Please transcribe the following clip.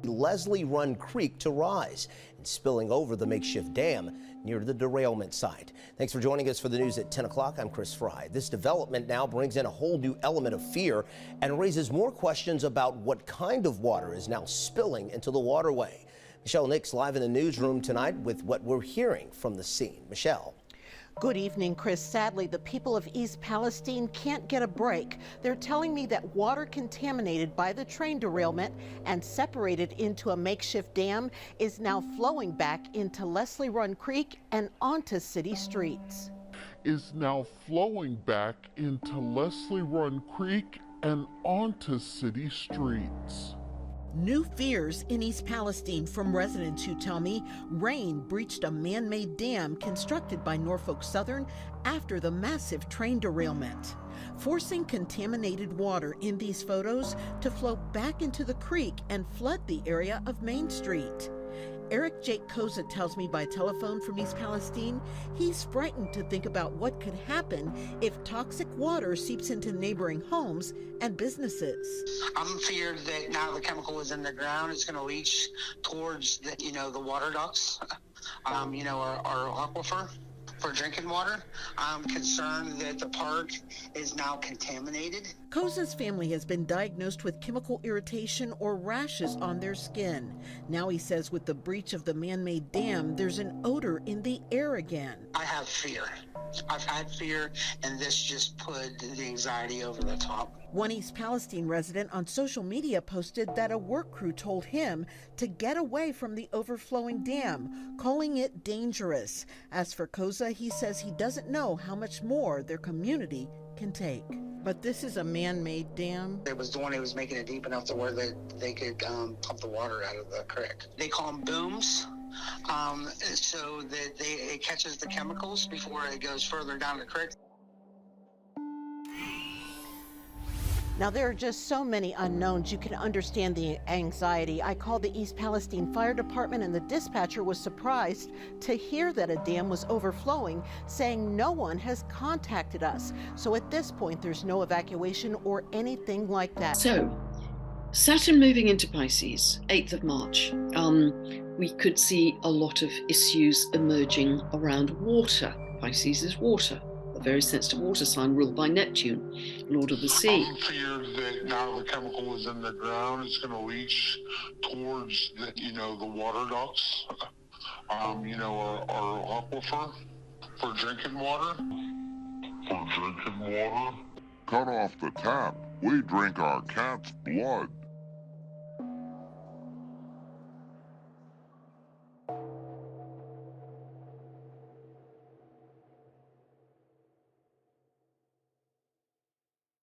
Leslie Run Creek to rise and spilling over the makeshift dam near the derailment site. Thanks for joining us for the news at 10 o'clock. I'm Chris Fry. This development now brings in a whole new element of fear and raises more questions about what kind of water is now spilling into the waterway. Michelle Nix live in the newsroom tonight with what we're hearing from the scene. Michelle. Good evening, Chris. Sadly, the people of East Palestine can't get a break. They're telling me that water contaminated by the train derailment and separated into a makeshift dam is now flowing back into Leslie Run Creek and onto city streets. Is now flowing back into Leslie Run Creek and onto city streets. New fears in East Palestine from residents who tell me rain breached a man-made dam constructed by Norfolk Southern after the massive train derailment, forcing contaminated water in these photos to flow back into the creek and flood the area of Main Street. Eric Jake Koza tells me by telephone from East Palestine he's frightened to think about what could happen if toxic water seeps into neighboring homes and businesses. I'm feared that now the chemical is in the ground, it's going to leach towards the water ducts, our aquifer for drinking water. I'm concerned that the park is now contaminated. Koza's family has been diagnosed with chemical irritation or rashes on their skin. Now he says with the breach of the man-made dam, there's an odor in the air again. I have fear. I've had fear, and this just put the anxiety over the top. One East Palestine resident on social media posted that a work crew told him to get away from the overflowing dam, calling it dangerous. As for Koza, he says he doesn't know how much more their community can take. But this is a man-made dam? It was the one that was making it deep enough to where they could pump the water out of the creek. They call them booms. So that it catches the chemicals before it goes further down the creek. Now, there are just so many unknowns. You can understand the anxiety. I called the East Palestine Fire Department, and the dispatcher was surprised to hear that a dam was overflowing, saying no one has contacted us. So at this point, there's no evacuation or anything like that. So, Saturn moving into Pisces, 8th of March. We could see a lot of issues emerging around water. Pisces is water. A very sensitive water sign ruled by Neptune, Lord of the Sea. I'm feared that now the chemical is in the ground, it's going to leach towards the water ducts, our aquifer for drinking water. Cut off the tap. We drink our cat's blood.